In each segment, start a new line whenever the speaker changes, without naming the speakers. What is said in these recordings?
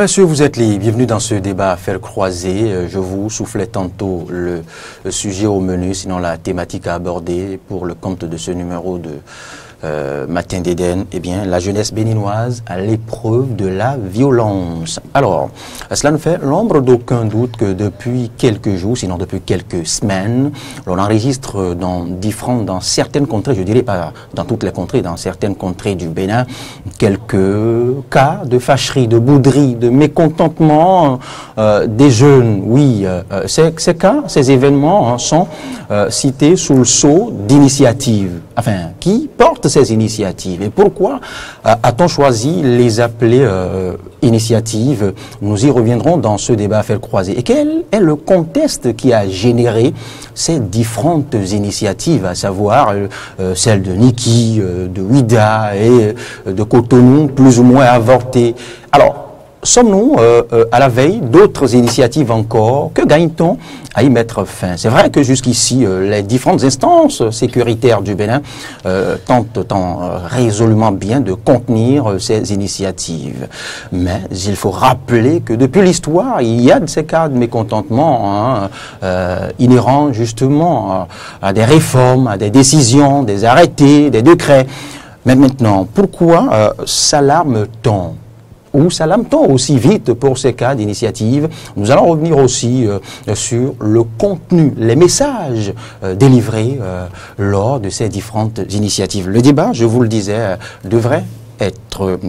messieurs, vous êtes les bienvenus dans ce débat à faire croiser. Je vous soufflais tantôt le sujet au menu, sinon la thématique à aborder pour le compte de ce numéro de Matin d'Éden. Eh bien, la jeunesse béninoise à l'épreuve de la violence. Alors, cela ne fait l'ombre d'aucun doute que depuis quelques jours, sinon depuis quelques semaines, l'on enregistre dans certaines contrées, je dirais pas dans toutes les contrées, dans certaines contrées du Bénin, quelques cas de fâcherie, de bouderie, de mécontentement des jeunes. Oui, ces cas, ces événements sont cités sous le sceau d'initiative. Enfin, qui porte ces initiatives et pourquoi a-t-on choisi les appeler initiatives? Nous y reviendrons dans ce débat à faire croiser. Et quel est le contexte qui a généré ces différentes initiatives, à savoir celles de Niki, de Ouida et de Cotonou, plus ou moins avortées? Alors, sommes-nous à la veille d'autres initiatives encore? Que gagne-t-on à y mettre fin? C'est vrai que jusqu'ici, les différentes instances sécuritaires du Bénin tentent résolument bien de contenir ces initiatives. Mais il faut rappeler que depuis l'histoire, il y a de ces cas de mécontentement inhérents justement à des réformes, à des décisions, des arrêtés, des décrets. Mais maintenant, pourquoi s'alarme-t-on? Ou s'alarme-t-on aussi vite pour ces cas d'initiative? Nous allons revenir aussi sur le contenu, les messages délivrés lors de ces différentes initiatives. Le débat, je vous le disais, devrait être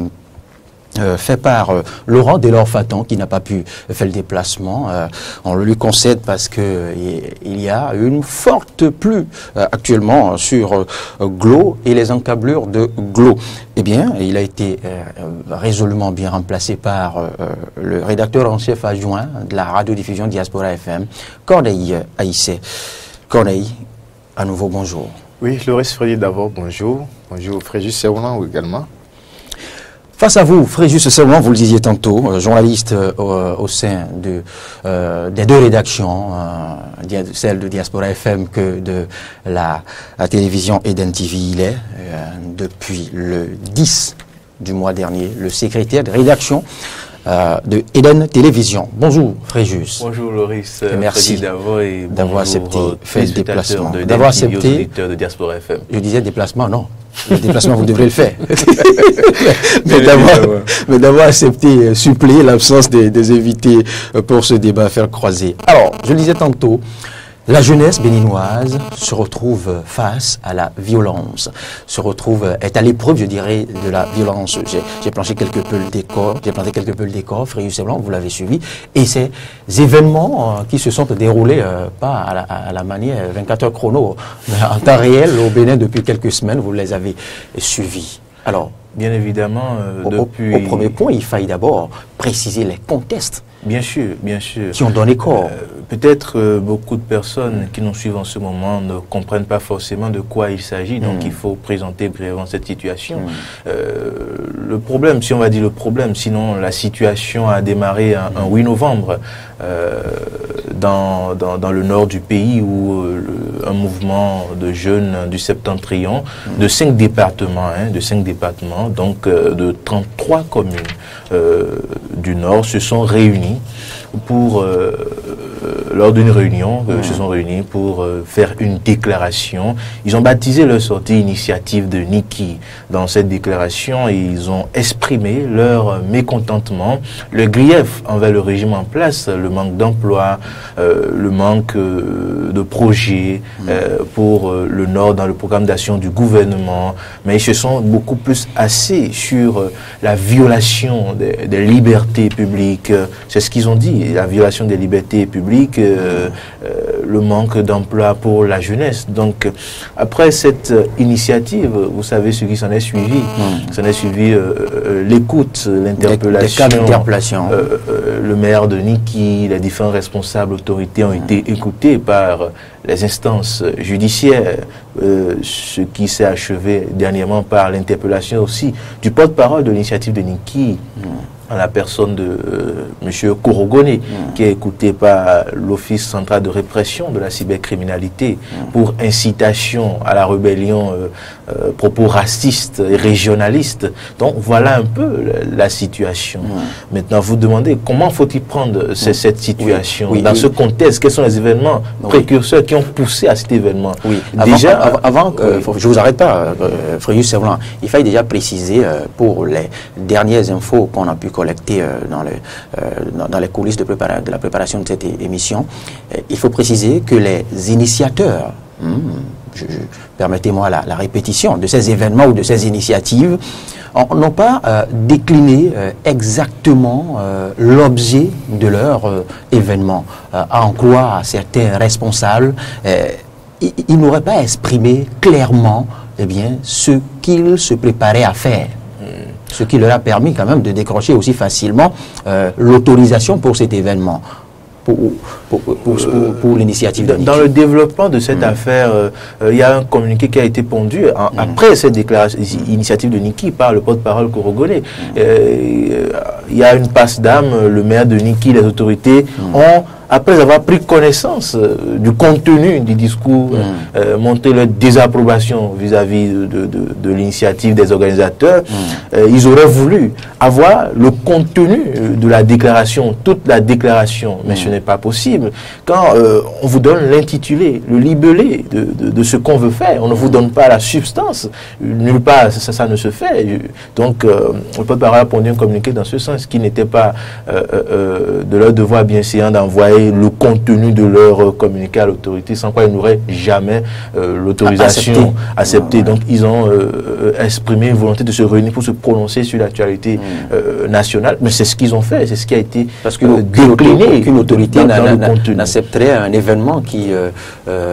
fait par Laurent Delors-Fatan, qui n'a pas pu faire le déplacement. On le lui concède parce que il y a une forte pluie actuellement sur Glo et les encablures de Glo. Eh bien, il a été résolument bien remplacé par le rédacteur en chef adjoint de la radiodiffusion Diaspora FM, Corneille Aïssé. Corneille, à nouveau bonjour.
Oui, Loris Frédéric d'abord, bonjour. Bonjour Fréjus Seroulan également.
Face à vous, Fréjus Seroulan, vous le disiez tantôt, journaliste au sein des deux rédactions, celle de Diaspora FM que de la télévision Eden TV. Il est, depuis le 10 du mois dernier, le secrétaire de rédaction de Eden Télévision. Bonjour Fréjus.
Bonjour Loris.
Et merci d'avoir accepté faire le déplacement.
D'avoir accepté de Diaspora FM.
Je disais déplacement, non. Le déplacement, vous devrez le faire. mais d'avoir accepté suppléer l'absence des invités pour ce débat à faire croiser. Alors, je le disais tantôt, la jeunesse béninoise se retrouve face à la violence, est à l'épreuve, je dirais, de la violence. J'ai planté quelque peu le décor, Fréjus Seroulan, vous l'avez suivi, et ces événements qui se sont déroulés, pas à la manière 24 heures chrono, mais en temps réel au Bénin depuis quelques semaines, vous les avez suivis. Alors,
bien évidemment,
au premier point, il faille d'abord préciser les contextes.
Bien sûr, bien sûr.
Qui ont donné corps.
Peut-être beaucoup de personnes qui nous suivent en ce moment ne comprennent pas forcément de quoi il s'agit, donc il faut présenter brièvement cette situation. Le problème, si on va dire le problème, sinon la situation a démarré un 8 novembre dans le nord du pays où un mouvement de jeunes du septentrion de 5 départements, donc de 33 communes du nord se sont réunis pour lors d'une réunion, se sont réunis pour faire une déclaration. Ils ont baptisé leur sortie initiative de Niki. Dans cette déclaration, ils ont exprimé leur mécontentement, le grief envers le régime en place, le manque d'emploi, le manque de projets pour le Nord dans le programme d'action du gouvernement. Mais ils se sont beaucoup plus axés sur la violation des libertés publiques. C'est ce qu'ils ont dit, la violation des libertés publiques, le manque d'emploi pour la jeunesse. Donc, après cette initiative, vous savez ce qui s'en est suivi. S'en est suivi l'écoute, l'interpellation. Le maire de Niki, les différents responsables, autorités ont été écoutés par les instances judiciaires, ce qui s'est achevé dernièrement par l'interpellation aussi du porte-parole de l'initiative de Niki, à la personne de M. Korogone, qui est écouté par l'Office central de répression de la cybercriminalité pour incitation à la rébellion, propos racistes et régionalistes. Donc voilà un peu la situation. Maintenant, vous demandez comment faut-il prendre cette situation dans ce contexte, quels sont les événements précurseurs qui ont poussé à cet événement.
Déjà, avant je vous arrête pas, Fréjus Servan, il fallait déjà préciser pour les dernières infos qu'on a pu collecter dans les coulisses de la préparation de cette émission. Il faut préciser que les initiateurs, permettez-moi la répétition, de ces événements ou de ces initiatives, n'ont pas décliné exactement l'objet de leur événement. À en croire à certains responsables, ils n'auraient pas exprimé clairement ce qu'ils se préparaient à faire. Ce qui leur a permis quand même de décrocher aussi facilement l'autorisation pour cet événement, pour l'initiative de Niki.
Dans le développement de cette affaire, il y a un communiqué qui a été pondu après cette déclaration, initiative de Niki par le porte-parole Korogone. Il y a une passe d'âme, le maire de Niki, les autorités ont, après avoir pris connaissance du contenu du discours, montré leur désapprobation vis-à-vis de l'initiative des organisateurs, ils auraient voulu avoir le contenu de la déclaration, toute la déclaration, mais ce n'est pas possible. Quand on vous donne l'intitulé, le libellé de ce qu'on veut faire, on ne vous donne pas la substance, nulle part ça ne se fait. Donc le porte-parole a pondu un communiqué dans ce sens, qui n'était pas de leur devoir bienséant d'envoyer le contenu de leur communiqué à l'autorité, sans quoi ils n'auraient jamais l'autorisation acceptée. Donc ils ont exprimé une volonté de se réunir pour se prononcer sur l'actualité nationale, mais c'est ce qu'ils ont fait, c'est ce qui a été décliné.
Aucune autorité n'accepterait un événement qui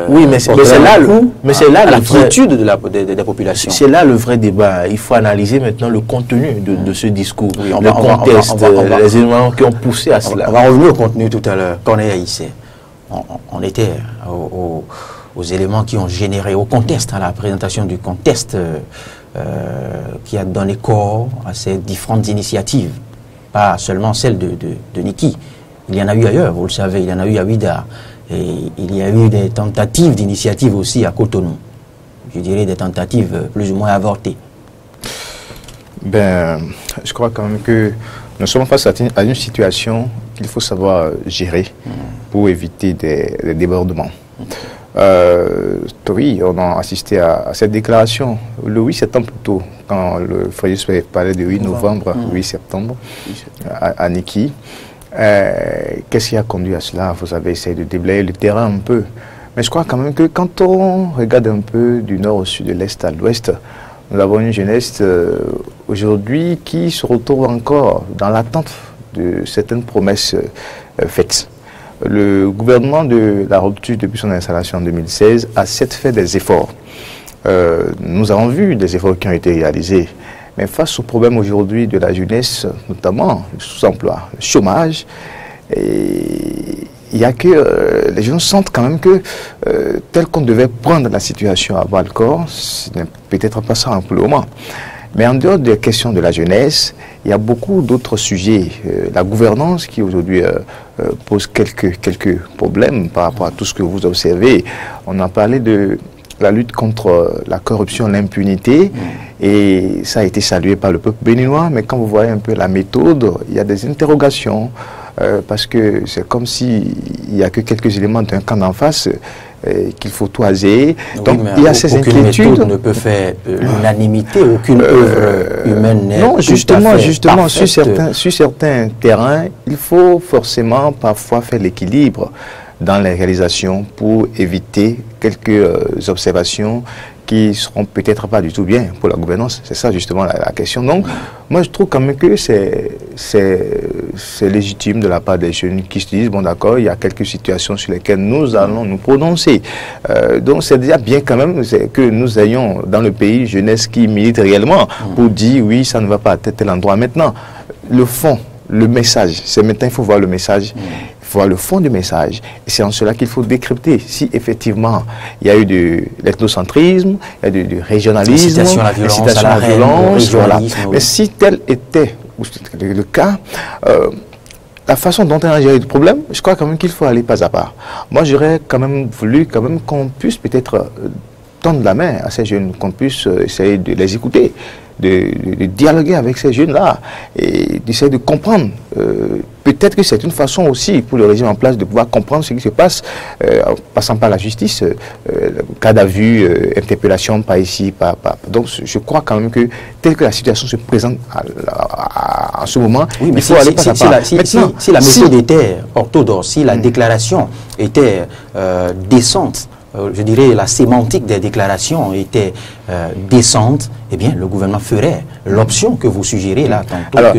oui, mais c'est là
l'attitude des populations.
C'est là le vrai débat. Il faut analyser maintenant le contenu de ce discours, le contexte, les éléments qui ont poussé à cela.
On va revenir au contenu tout à l'heure. On était aux éléments qui ont généré, au contexte, à la présentation du contexte qui a donné corps à ces différentes initiatives, pas seulement celle de Niki. Il y en a eu ailleurs, vous le savez, il y en a eu à Ouida, et il y a eu des tentatives d'initiatives aussi à Cotonou. Je dirais des tentatives plus ou moins avortées.
Je crois quand même que nous sommes face à une situation qu'il faut savoir gérer pour éviter des débordements. Oui, on a assisté à cette déclaration le 8 septembre plutôt, quand le Fréjus parlait de 8 novembre, 8 septembre, à Niki. Qu'est-ce qui a conduit à cela? Vous avez essayé de déblayer le terrain un peu. Mais je crois quand même que quand on regarde un peu du nord au sud, de l'est à l'ouest, nous avons une jeunesse aujourd'hui qui se retrouve encore dans l'attente de certaines promesses faites. Le gouvernement de la rupture depuis son installation en 2016 a certes fait des efforts. Nous avons vu des efforts qui ont été réalisés. Mais face au problème aujourd'hui de la jeunesse, notamment le sous-emploi, le chômage, il y a que les gens sentent quand même que tel qu'on devait prendre la situation à bas le corps, ce n'est peut-être pas ça pour le moment. Mais en dehors des questions de la jeunesse, il y a beaucoup d'autres sujets. La gouvernance qui aujourd'hui pose quelques problèmes par rapport à tout ce que vous observez. On a parlé de la lutte contre la corruption, l'impunité, et ça a été salué par le peuple béninois, mais quand vous voyez un peu la méthode, il y a des interrogations, parce que c'est comme s'il n'y a que quelques éléments d'un camp d'en face qu'il faut toiser. Donc il y a ces inquiétudes.
Aucune méthode ne peut faire l'unanimité, aucune œuvre humaine n'est
non, justement sur certains terrains, il faut forcément parfois faire l'équilibre dans les réalisations pour éviter quelques observations qui seront peut-être pas du tout bien pour la gouvernance. C'est ça justement la question. Donc, moi je trouve quand même que c'est légitime de la part des jeunes qui se disent, bon d'accord, il y a quelques situations sur lesquelles nous allons nous prononcer. Donc c'est déjà bien quand même que nous ayons dans le pays jeunesse qui milite réellement pour dire oui, ça ne va pas à tel endroit. Maintenant, le fond, le message, c'est maintenant il faut voir le message. Voir le fond du message. Et c'est en cela qu'il faut décrypter. Si effectivement il y a eu de l'ethnocentrisme, il y a du régionalisme,
incitation à la violence,
voilà. Mais si tel était le cas, la façon dont on a géré le problème, je crois quand même qu'il faut aller pas à pas. Moi, j'aurais quand même voulu qu'on puisse peut-être tendre la main à ces jeunes, qu'on puisse essayer de les écouter, de dialoguer avec ces jeunes-là et d'essayer de comprendre. Peut-être que c'est une façon aussi pour le régime en place de pouvoir comprendre ce qui se passe, en passant par la justice, cas à vue, interpellation par ici, par. Donc je crois quand même que, telle que la situation se présente en ce moment,
oui, mais
il faut aller pas à pas.
Si la méthode était orthodoxe, si la déclaration était décente, je dirais la sémantique des déclarations était décente, eh bien le gouvernement ferait l'option que vous suggérez là tantôt.
Alors,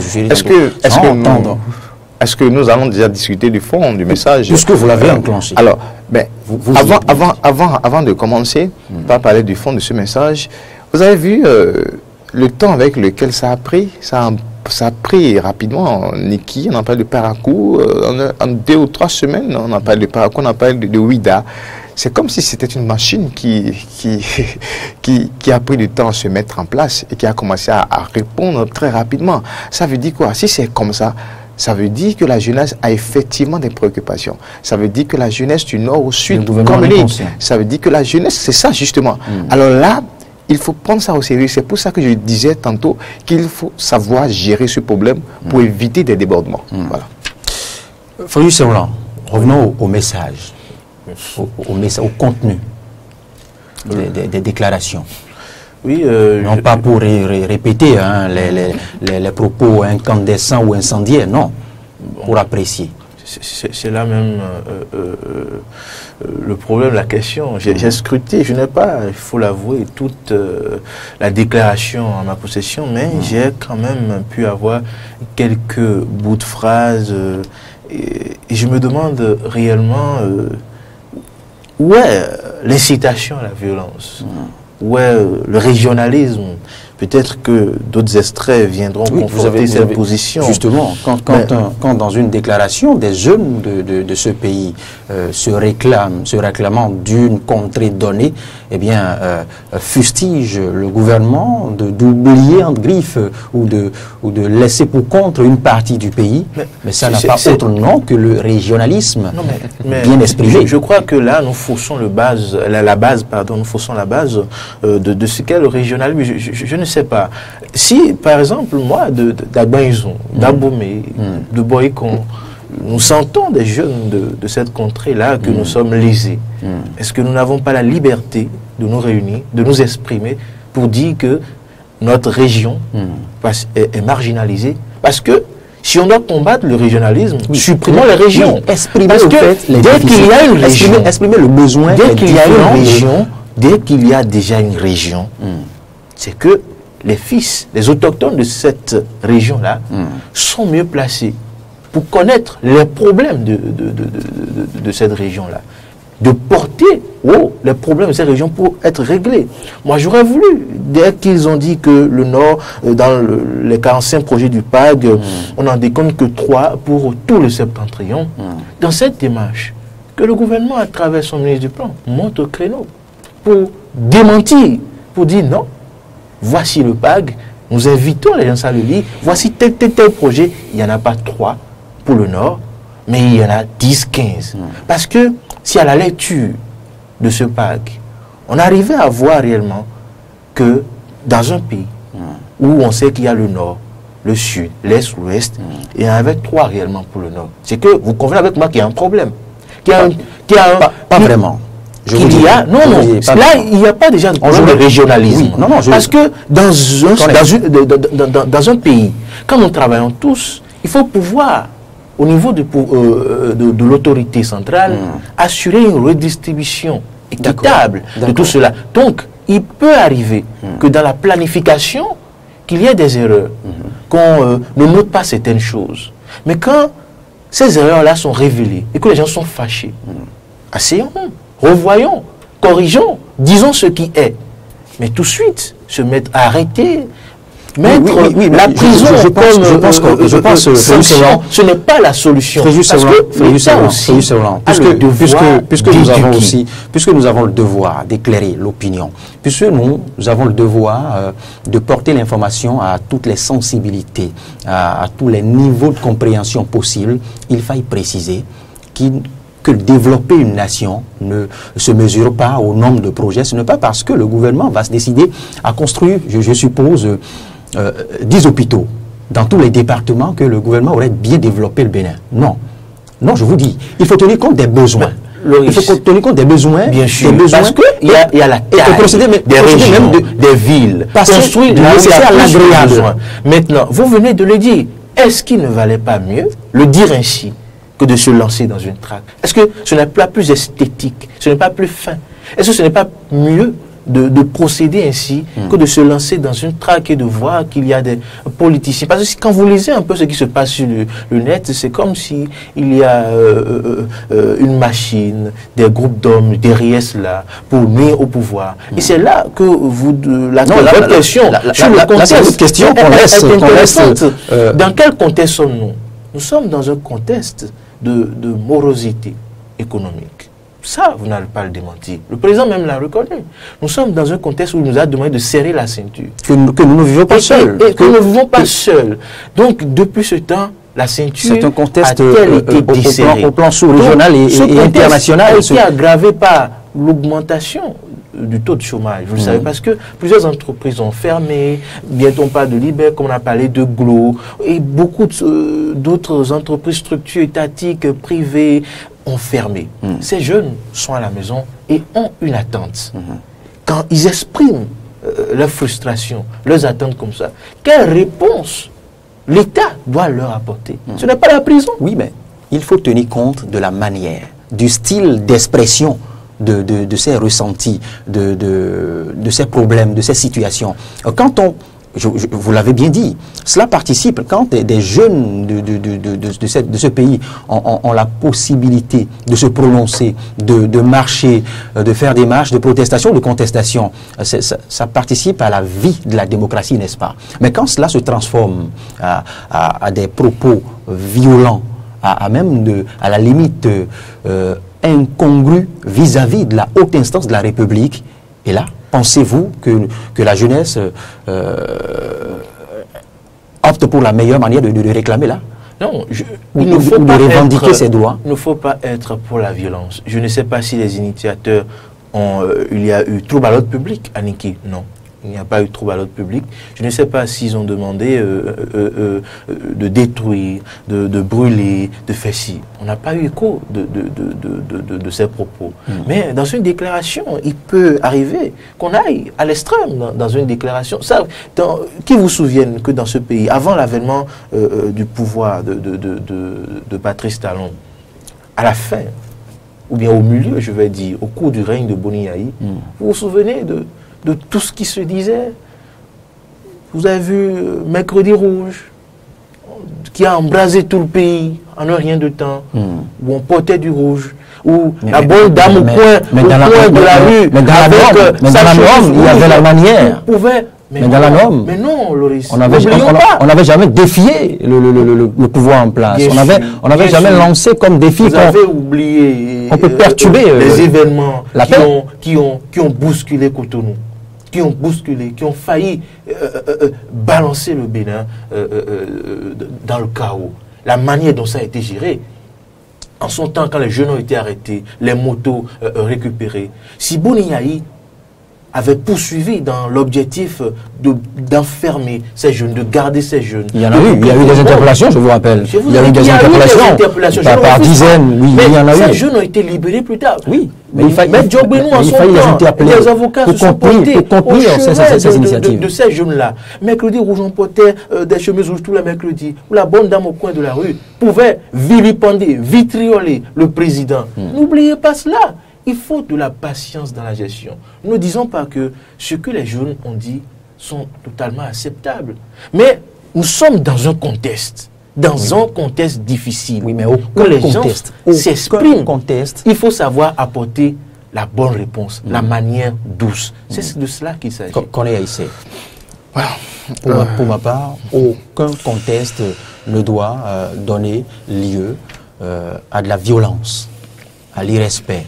est-ce que nous allons déjà discuter du fond du message?
Puisque vous l'avez enclenché.
Alors, avant de commencer par parler du fond de ce message, vous avez vu le temps avec lequel ça a pris, ça a pris rapidement. Niki, on en parle de Parakou, en 2 ou 3 semaines, on en parle de Parakou, on en parle de Ouida. C'est comme si c'était une machine qui a pris du temps à se mettre en place et qui a commencé à répondre très rapidement. Ça veut dire quoi? Si c'est comme ça, ça veut dire que la jeunesse a effectivement des préoccupations. Ça veut dire que la jeunesse du nord au sud, comme ça veut dire que la jeunesse, c'est ça justement. Alors là, il faut prendre ça au sérieux. C'est pour ça que je disais tantôt qu'il faut savoir gérer ce problème pour éviter des débordements. Voilà.
Frère Semlan, revenons au message. Au contenu des déclarations.
Oui,
non pas pour répéter hein, les propos incandescents ou incendiaires, non, pour apprécier.
C'est là même le problème, la question. J'ai scruté, je n'ai pas, il faut l'avouer, toute la déclaration en ma possession, mais j'ai quand même pu avoir quelques bouts de phrases et je me demande réellement où est l'incitation à la violence, où est le régionalisme. Peut-être que d'autres extraits viendront conforter cette position.
Justement, quand dans une déclaration, des jeunes de ce pays se réclamant d'une contrée donnée, eh bien, fustigent le gouvernement d'oublier en griffe ou de laisser pour contre une partie du pays. Mais ça n'a pas autre nom que le régionalisme bien exprimé.
Je crois que là, nous faussons la base de ce qu'est le régionalisme. Je ne sais pas. Si, par exemple, moi, d'Agbaïzon, d'Abomey, de Boycon, nous sentons des jeunes de cette contrée-là que nous sommes lésés, est-ce que nous n'avons pas la liberté de nous réunir, de nous exprimer pour dire que notre région est marginalisée? Parce que si on doit combattre le régionalisme, supprimons les régions.
Exprimer dès qu'il y a une région, exprimer le besoin,
dès qu'il y a une région, dès qu'il y a déjà une région, c'est que les fils, les autochtones de cette région-là sont mieux placés pour connaître les problèmes de cette région-là, de porter les problèmes de cette région pour être réglés. Moi, j'aurais voulu, dès qu'ils ont dit que le Nord, dans les 45 projets du PAG, on n'en décompte que 3 pour tout le septentrion, dans cette démarche, que le gouvernement, à travers son ministre du Plan, monte au créneau pour démentir, pour dire non, voici le PAG, nous invitons les gens à le lire, voici tel projet, il n'y en a pas 3 pour le Nord, mais il y en a 10, 15. Parce que si à la lecture de ce PAG, on arrivait à voir réellement que dans un pays où on sait qu'il y a le Nord, le Sud, l'Est, l'Ouest, il y en avait 3 réellement pour le Nord. C'est que vous convenez avec moi qu'il y a un problème.
Pas vraiment.
Là, il n'y a pas déjà de problème de régionalisme. Parce que dans un pays, quand nous travaillons tous, il faut pouvoir, au niveau de l'autorité centrale, assurer une redistribution équitable de tout cela. Donc, il peut arriver que dans la planification, qu'il y ait des erreurs, qu'on ne note pas certaines choses. Mais quand ces erreurs-là sont révélées et que les gens sont fâchés, asseyons, revoyons, corrigeons, disons ce qui est. Mais tout de suite, se mettre à arrêter, mettre la prison
je pense
sanction, ce n'est pas la solution. Parce que
puisque nous avons le devoir d'éclairer l'opinion, puisque nous avons le devoir de porter l'information à toutes les sensibilités, à tous les niveaux de compréhension possibles, il faille préciser que développer une nation ne se mesure pas au nombre de projets. Ce n'est pas parce que le gouvernement va se décider à construire, je suppose, 10 hôpitaux dans tous les départements que le gouvernement aurait bien développé le Bénin. Non. Non, je vous dis, il faut tenir compte des besoins. Il faut tenir compte des besoins.
Bien sûr, parce qu'il y a la taille des régions, des villes. Construire là où il y a l'agréable besoin. Maintenant, vous venez de le dire. Est-ce qu'il ne valait pas mieux le dire ainsi que de se lancer dans une traque? Est-ce que ce n'est pas plus esthétique? Ce n'est pas plus fin? Est-ce que ce n'est pas mieux de procéder ainsi que de se lancer dans une traque et de voir qu'il y a des politiciens? Parce que quand vous lisez un peu ce qui se passe sur le net, c'est comme si il y a une machine, des groupes d'hommes derrière cela pour nuire au pouvoir. Et c'est là que votre question sur le contexte
question qu'on laisse.
Dans quel contexte sommes-nous? Nous sommes dans un contexte de morosité économique. Ça, vous n'allez pas le démentir. Le président même l'a reconnu. Nous sommes dans un contexte où il nous a demandé de serrer la ceinture.
Que nous ne vivons pas seuls.
Et que nous ne vivons pas seuls. Donc, depuis ce temps, la ceinture
c'est un contexte
a-t-elle été desserrée.
Au plan sous-régional et international.
A été aggravé par l'augmentation du taux de chômage. Vous le savez, parce que plusieurs entreprises ont fermé, bientôt on parle de Liber, comme on a parlé de Glo, et beaucoup d'autres entreprises, structures étatiques, privées, ont fermé. Ces jeunes sont à la maison et ont une attente. Quand ils expriment leur frustration, leurs attentes comme ça, quelle réponse l'État doit leur apporter? Ce n'est pas la prison.
Oui, mais il faut tenir compte de la manière, du style d'expression de ces ressentis, de ces problèmes, de ces situations. Quand vous l'avez bien dit, cela participe, quand des jeunes de ce pays ont la possibilité de se prononcer, de marcher, de faire des marches de protestation, de contestation, ça participe à la vie de la démocratie, n'est-ce pas? Mais quand cela se transforme à des propos violents, à la limite incongru vis-à-vis de la haute instance de la République, et là, pensez-vous que la jeunesse opte pour la meilleure manière de réclamer là?
Non,
il ne faut pas revendiquer ses droits.
Il ne faut pas être pour la violence. Je ne sais pas si les initiateurs il y a eu trouble à l'ordre public à Niki. Non. Il n'y a pas eu trouble à l'ordre public. Je ne sais pas s'ils ont demandé de détruire, de brûler, de faire ci. On n'a pas eu écho de ces propos. Mais dans une déclaration, il peut arriver qu'on aille à l'extrême dans une déclaration. Ça, qui vous souvienne que dans ce pays, avant l'avènement du pouvoir de Patrice Talon, à la fin, ou bien au milieu, je vais dire, au cours du règne de Boni Yayi, vous vous souvenez de tout ce qui se disait? Vous avez vu Mercredi Rouge, qui a embrasé tout le pays en un rien de temps, où on portait du rouge, où la bonne dame au coin de la rue,
mais dans la norme, il y avait la manière. Mais dans la norme,
mais non, Loris,
on n'avait jamais défié le pouvoir en place. On n'avait jamais lancé comme défi.
Vous avez oublié
on peut perturber
les événements qui ont bousculé Cotonou, qui ont bousculé, qui ont failli balancer le Bénin dans le chaos. La manière dont ça a été géré. En son temps, quand les jeunes ont été arrêtés, les motos récupérées, si Boni Yayi avait poursuivi dans l'objectif d'enfermer ces jeunes, de garder ces jeunes.
Il y en a eu, il y a eu des interpellations, je vous rappelle. Il y a eu des interpellations par dizaines, oui, il y en a eu.
Ces jeunes ont été libérés plus tard.
Oui,
mais il fallait les avocats se sont portés au chevet de ces jeunes-là. Mercredi Rouge, on portait des chemises rouges tous les mercredis, où la bonne dame au coin de la rue pouvait vilipender, vitrioler le président. N'oubliez pas cela. Il faut de la patience dans la gestion. Ne disons pas que ce que les jeunes ont dit sont totalement acceptables. Mais nous sommes dans un contexte, difficile,
mais
où les gens s'expriment. Il faut savoir apporter la bonne réponse, la manière douce. C'est de cela qu'il s'agit.
Qu'on est ici.
Voilà.
Pour ma part, aucun contexte ne doit donner lieu à de la violence, à l'irrespect.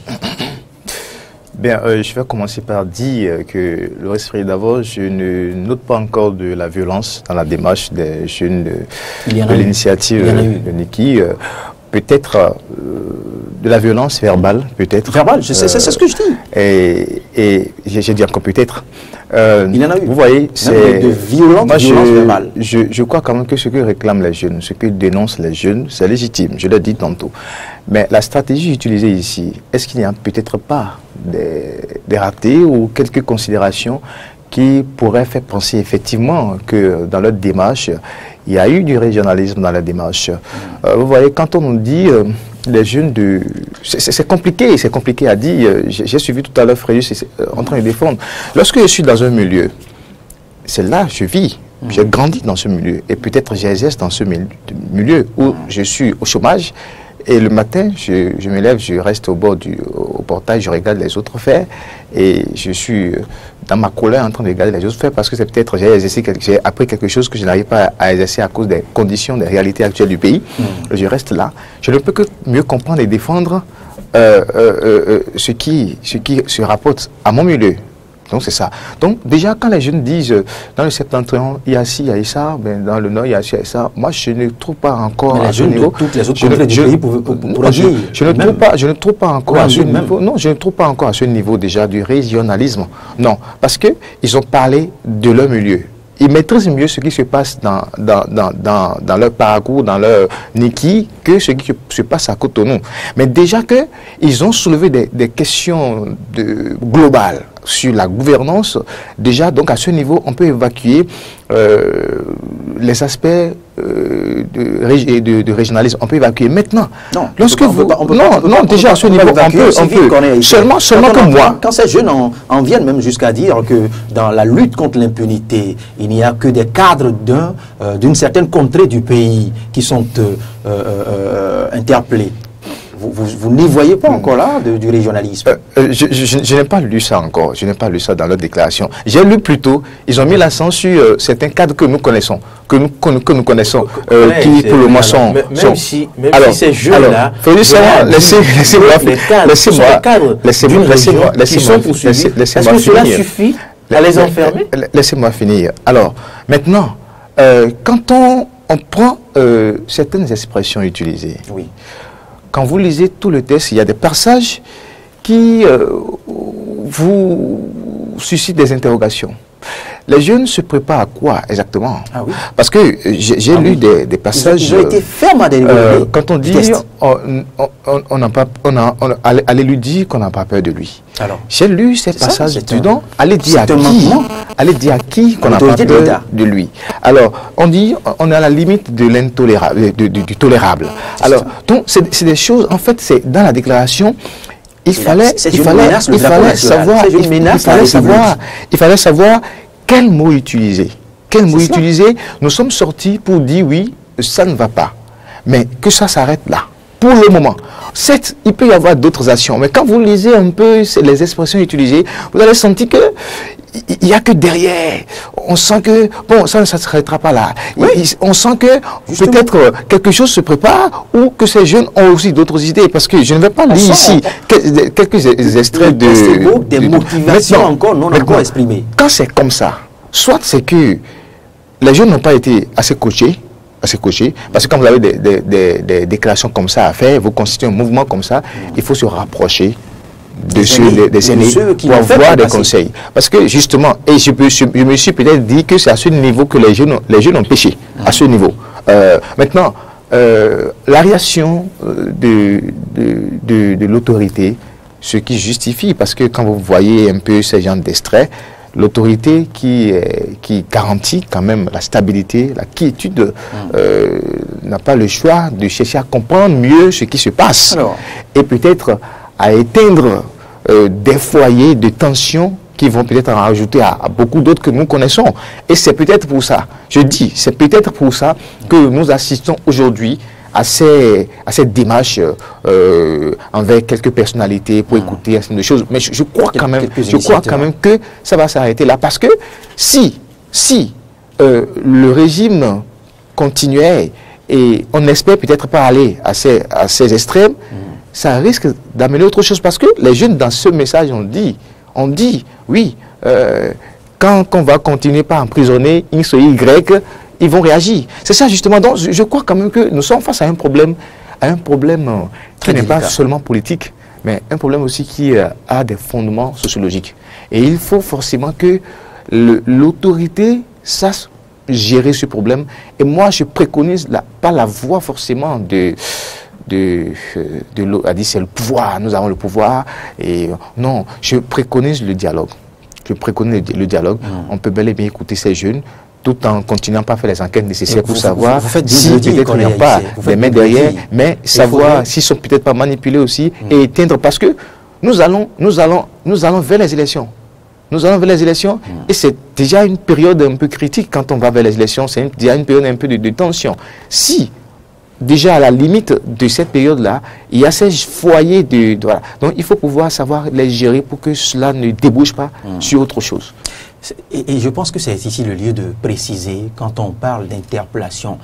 Bien, je vais commencer par dire que le respect d'abord, je ne note pas encore de la violence dans la démarche des jeunes de l'initiative de Niki. Peut-être de la violence verbale, peut-être.
Verbale, c'est ce que je dis.
Et j'ai dit encore peut-être.
Il y en a eu.
Vous voyez, c'est
de violence verbale.
Je crois quand même que ce que réclament les jeunes, ce que dénoncent les jeunes, c'est légitime, je l'ai dit tantôt. Mais la stratégie utilisée ici, est-ce qu'il n'y a peut-être pas des ratés ou quelques considérations qui pourraient faire penser effectivement que dans leur démarche, il y a eu du régionalisme dans la démarche. Vous voyez, quand on nous dit les jeunes de... C'est compliqué à dire. J'ai suivi tout à l'heure Fréjus en train de défendre. Lorsque je suis dans un milieu, c'est là que je vis. J'ai grandi dans ce milieu et peut-être j'exerce dans ce milieu où je suis au chômage. Et le matin, je me lève, je reste au bord au portail, je regarde les autres faire et je suis dans ma colère en train de regarder les autres faire parce que c'est peut-être j'ai appris quelque chose que je n'arrive pas à exercer à cause des conditions, des réalités actuelles du pays. Je reste là. Je ne peux que mieux comprendre et défendre ce qui se rapporte à mon milieu. Donc c'est ça. Donc déjà quand les jeunes disent dans le septentrion il y a ci, il y a ça, ben, dans le nord il y a ci, il y a ça, moi je ne trouve pas encore à ce niveau.
Toutes les autres contrées du pays
je ne trouve pas encore à ce niveau. Non, je ne trouve pas encore à ce niveau déjà du régionalisme. Non, parce que ils ont parlé de leur milieu. Ils maîtrisent mieux ce qui se passe dans leur parcours, dans leur Niki, que ce qui se passe à Cotonou. Mais déjà qu'ils ont soulevé des questions globales sur la gouvernance, déjà, donc à ce niveau, on peut évacuer les aspects de régionalisme. On peut évacuer maintenant.
Non,
lorsque déjà à ce niveau, on peut. Seulement que moi.
Quand ces jeunes en viennent même jusqu'à dire que dans la lutte contre l'impunité, il n'y a que des cadres d'une certaine contrée du pays qui sont interpellés. Vous n'y voyez pas encore là du régionalisme?
Je n'ai pas lu ça encore. Je n'ai pas lu ça dans leur déclaration. J'ai lu plutôt, ils ont mis l'accent sur certains cadres que nous connaissons, qui pour le moment sont...
Même si ces jeunes-là...
Est-ce
que cela suffit à les enfermer?
Laissez-moi finir. Alors, maintenant, quand on prend certaines expressions utilisées...
Oui.
Quand vous lisez tout le texte, il y a des passages qui vous suscitent des interrogations. Les jeunes se préparent à quoi exactement?
Oui.
Parce que j'ai lu des passages...
Ils ont été fermes à délivrer.
Quand on dit, allez lui dire qu'on n'a pas peur de lui. J'ai lu ces passages dedans, allez dire à qui qu'on n'a pas peur de lui. Alors, on dit, on est à la limite de l'intolérable, du tolérable. Alors, donc, c'est des choses, en fait, c'est dans la déclaration... Il fallait savoir quel mot utiliser. Quel mot utiliser? Nous sommes sortis pour dire oui, ça ne va pas. Mais que ça s'arrête là. Pour le moment. Certes, il peut y avoir d'autres actions. Mais quand vous lisez un peu les expressions utilisées, vous allez sentir que il n'y a que derrière. On sent que, bon, ça ne s'arrêtera pas là.
Oui.
On sent que peut-être quelque chose se prépare ou que ces jeunes ont aussi d'autres idées. Parce que je ne vais pas lire ici quelques extraits
des motivations encore non encore exprimées.
Quand c'est comme ça, soit c'est que les jeunes n'ont pas été assez coachés, parce que quand vous avez des déclarations comme ça à faire, vous constituez un mouvement comme ça, il faut se rapprocher des aînés pour avoir des conseils. Parce que justement, et je me suis peut-être dit que c'est à ce niveau que les jeunes ont péché, à ce niveau. Maintenant, la réaction de l'autorité, ce qui justifie, parce que quand vous voyez un peu ces gens d'extrait, l'autorité qui garantit quand même la stabilité, la quiétude, n'a pas le choix de chercher à comprendre mieux ce qui se passe. Et peut-être à éteindre des foyers de tension qui vont peut-être en rajouter à beaucoup d'autres que nous connaissons. Et c'est peut-être pour ça, je dis, c'est peut-être pour ça que nous assistons aujourd'hui à cette démarche envers quelques personnalités pour écouter un certain nombre de choses. Mais je crois quand même que ça va s'arrêter là. Parce que si le régime continuait et on espère peut-être pas aller à ces extrêmes, ça risque d'amener autre chose. Parce que les jeunes, dans ce message, on dit oui, quand on va continuer par emprisonner X ou Y, ils vont réagir. C'est ça justement. Donc je crois quand même que nous sommes face à un problème qui n'est pas seulement politique, mais un problème aussi qui a des fondements sociologiques. Et il faut forcément que l'autorité sache gérer ce problème. Et moi, je préconise pas la voie forcément a dit c'est le pouvoir, nous avons le pouvoir. Et non, je préconise le dialogue. Je préconise le dialogue. On peut bel et bien écouter ces jeunes, tout en continuant pas à faire les enquêtes nécessaires pour savoir si peut-être il n'y a pas des mains derrière, mais savoir s'ils sont peut-être pas manipulés aussi et éteindre, parce que nous allons vers les élections. Nous allons vers les élections et c'est déjà une période un peu critique quand on va vers les élections, c'est déjà une période un peu de tension. Si déjà à la limite de cette période-là, il y a ces foyers voilà. Donc il faut pouvoir savoir les gérer pour que cela ne débouche pas sur autre chose.
Et je pense que c'est ici le lieu de préciser, quand on parle d'interpellation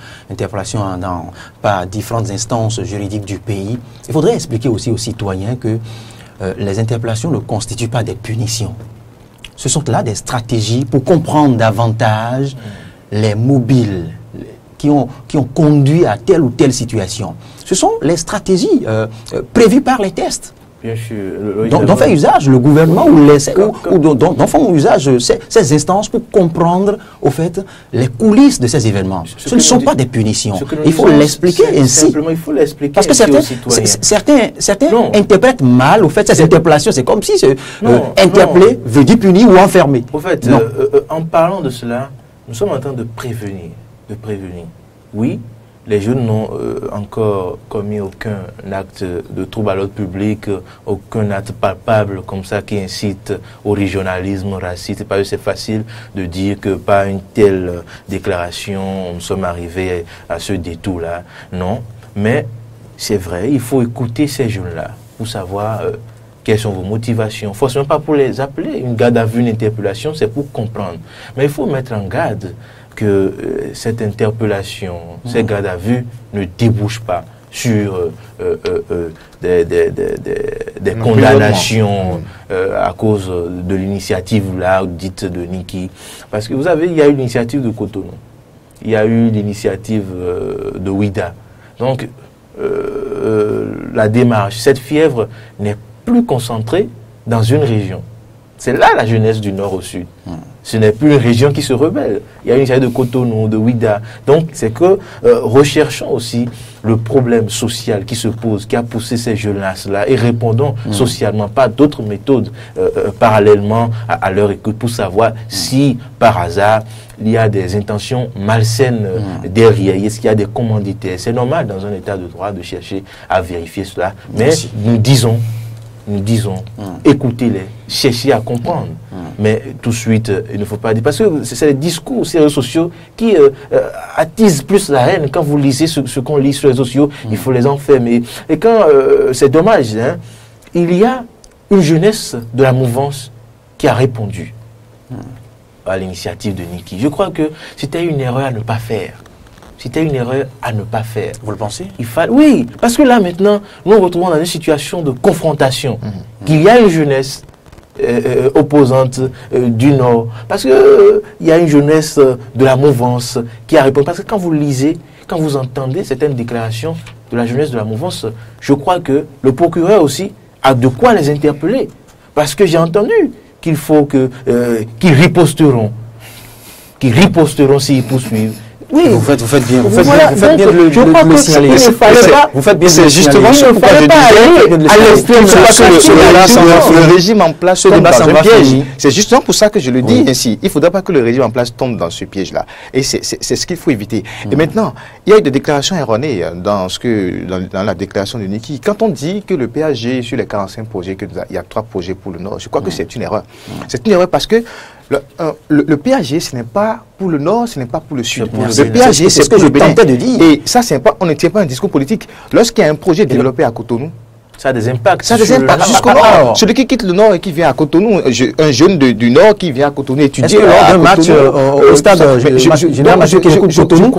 par différentes instances juridiques du pays, il faudrait expliquer aussi aux citoyens que les interpellations ne constituent pas des punitions. Ce sont là des stratégies pour comprendre davantage les mobiles qui ont conduit à telle ou telle situation. Ce sont les stratégies prévues par les tests.
Bien sûr.
Dont fait usage le gouvernement dont font usage ces instances pour comprendre au fait les coulisses de ces événements. Ce ne sont pas des punitions. Il faut l'expliquer ainsi.
Simplement, il faut l'expliquer.
Parce que certains interprètent mal au fait ces interpellations. C'est comme si interpeller veut dire punir ou enfermer.
Au fait, en parlant de cela, nous sommes en train de prévenir. Oui, les jeunes n'ont encore commis aucun acte de trouble à l'ordre public, aucun acte palpable comme ça qui incite au régionalisme raciste. C'est facile de dire que par une telle déclaration, nous sommes arrivés à ce détour-là. Non, mais c'est vrai, il faut écouter ces jeunes-là pour savoir quelles sont vos motivations. Forcément pas pour les appeler. Une garde à vue, une interpellation, c'est pour comprendre. Mais il faut mettre en garde que cette interpellation, ces gardes à vue ne débouchent pas sur des condamnations à cause de l'initiative là dite de Niki. Parce que vous savez, il y a eu l'initiative de Cotonou, il y a eu l'initiative de Ouida. Donc la démarche, cette fièvre n'est plus concentrée dans une région. C'est là la jeunesse du nord au sud. Ce n'est plus une région qui se rebelle. Il y a une série de Cotonou, de Ouida. Donc, c'est que recherchons aussi le problème social qui se pose, qui a poussé ces jeunes-là, et répondons socialement, pas d'autres méthodes parallèlement à leur écoute pour savoir si, par hasard, il y a des intentions malsaines derrière. Est-ce qu'il y a des commanditaires? C'est normal dans un état de droit de chercher à vérifier cela. Mais nous disons, écoutez-les, cherchez à comprendre. Mais tout de suite, il ne faut pas dire. Parce que c'est les discours, ces réseaux sociaux qui attisent plus la haine. Quand vous lisez ce qu'on lit sur les réseaux sociaux, il faut les enfermer. Et quand, c'est dommage, hein, il y a une jeunesse de la mouvance qui a répondu à l'initiative de Niki. Je crois que c'était une erreur à ne pas faire. C'était une erreur à ne pas faire.
Vous le pensez?
Oui, parce que là maintenant, nous nous retrouvons dans une situation de confrontation. Qu'il y a une jeunesse opposante du Nord, parce que il y a une jeunesse de la mouvance qui a répondu. Parce que quand vous lisez, quand vous entendez certaines déclarations de la jeunesse de la mouvance, je crois que le procureur aussi a de quoi les interpeller. Parce que j'ai entendu qu'il faut qu'ils riposteront s'ils poursuivent. Oui,
vous faites bien. Vous faites bien de le signaler.
Vous faites bien. C'est justement ce pourquoi je disais à l'extrême. Le régime en place tombe dans un piège. C'est justement pour ça que je le dis ainsi. Il ne faudrait pas que le régime en place tombe dans ce piège-là. Et c'est ce qu'il faut éviter. Et maintenant, il y a eu des déclarations erronées dans la déclaration de Niki. Quand on dit que le PAG, sur les 45 projets, il y a 3 projets pour le Nord, je crois que c'est une erreur. C'est une erreur parce que le PAG, ce n'est pas pour le Nord, ce n'est pas pour le Sud. Le PAG, c'est ce que je tentais de dire. Et ça, on ne tient pas un discours politique. Lorsqu'il y a un projet développé à Cotonou,
Ça a des impacts.
Ça a des impacts jusqu'au nord. Celui qui quitte le nord et qui vient à Cotonou, un jeune du nord qui vient à Cotonou étudier.
Est-ce que lors d'un match au stade général Mathieu Cotonou,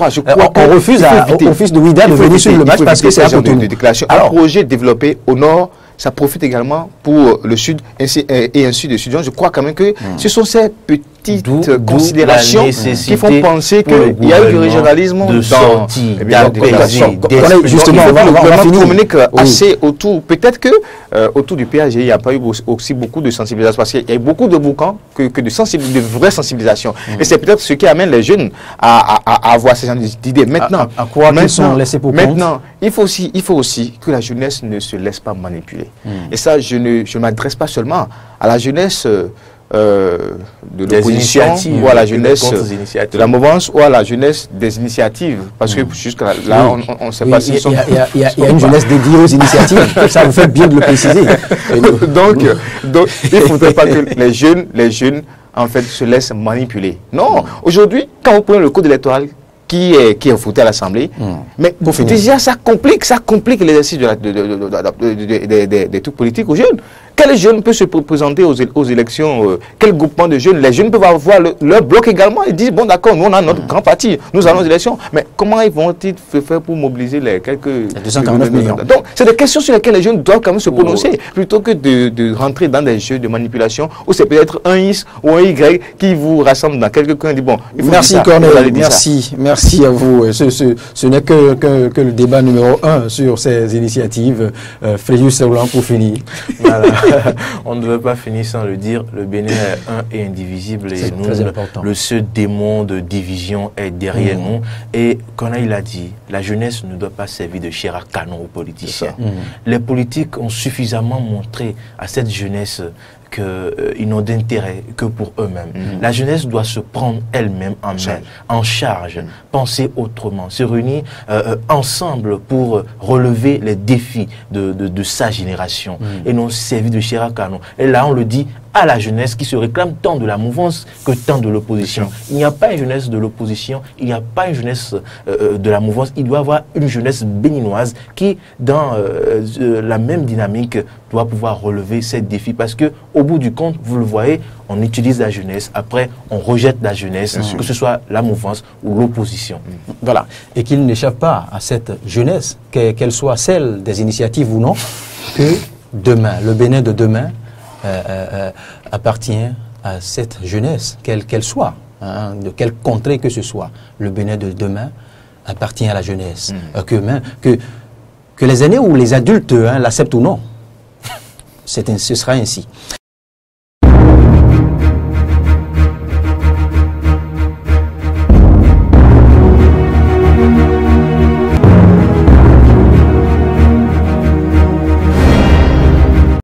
on refuse au fils de Ouida de venir sur le match parce que c'est à Cotonou?
Un projet développé au nord, ça profite également pour le sud et ainsi de suite. Je crois quand même que ce sont ces petites considérations qui font penser qu'il y a eu du régionalisme dans
justement,
on communique assez autour. Peut-être que autour du PAG, il n'y a pas eu aussi beaucoup de sensibilisation parce qu'il y a eu beaucoup de boucans que de vraies sensibilisations. Et c'est peut-être ce qui amène les jeunes à avoir ces genre d'idées. Maintenant,
à croire qu'ils sont laissés pour compte.
Maintenant, il faut aussi que la jeunesse ne se laisse pas manipuler. Et ça, je ne m'adresse pas seulement à la jeunesse de l'opposition ou à la jeunesse de la mouvance ou à la jeunesse des initiatives. Parce que jusqu'à là, on ne sait pas si...
Il y a une jeunesse dédiée aux initiatives. Ça vous fait bien de le préciser.
donc il ne faudrait pas que les jeunes, en fait, se laissent manipuler. Non, aujourd'hui, quand vous prenez le code électoral qui est voté à l'Assemblée, mais déjà ça complique l'exercice des trucs politiques aux jeunes. Quel jeune peut se présenter aux élections? Quel groupement de jeunes? Les jeunes peuvent avoir leur bloc également. Ils disent, bon d'accord, nous on a notre grand parti, nous allons aux élections. Mais comment ils vont-ils faire pour mobiliser les quelques...
249 millions.
Donc, c'est des questions sur lesquelles les jeunes doivent quand même se prononcer, plutôt que de rentrer dans des jeux de manipulation, où c'est peut-être un X ou un Y qui vous rassemble dans quelques coins et dit, bon, il faut
merci Corneille, merci à vous. Ce n'est que le débat numéro 1 sur ces initiatives. Fréjus Saulan pour finir.
Voilà. On ne veut pas finir sans le dire, le Bénin est un et indivisible et nous, le seul démon de division est derrière nous. Et comme il a dit, la jeunesse ne doit pas servir de chair à canon aux politiciens. Les politiques ont suffisamment montré à cette jeunesse qu'ils n'ont d'intérêt que pour eux-mêmes. La jeunesse doit se prendre elle-même en main, en charge, penser autrement, se réunir ensemble pour relever les défis de sa génération et non servir de chair à canon. Et là, on le dit à la jeunesse qui se réclame tant de la mouvance que tant de l'opposition. Il n'y a pas une jeunesse de l'opposition, il n'y a pas une jeunesse de la mouvance, il doit y avoir une jeunesse béninoise qui, dans la même dynamique, doit pouvoir relever ces défis parce que au bout du compte, vous le voyez, on utilise la jeunesse, après on rejette la jeunesse, que ce soit la mouvance ou l'opposition.
Voilà, et qu'il n'échappe pas à cette jeunesse, qu'elle soit celle des initiatives ou non, que demain, le Bénin de demain, appartient à cette jeunesse, quelle qu'elle soit, de quelle contrée que ce soit. Le Bénin de demain appartient à la jeunesse. Que les aînés ou les adultes l'acceptent ou non, ce sera ainsi.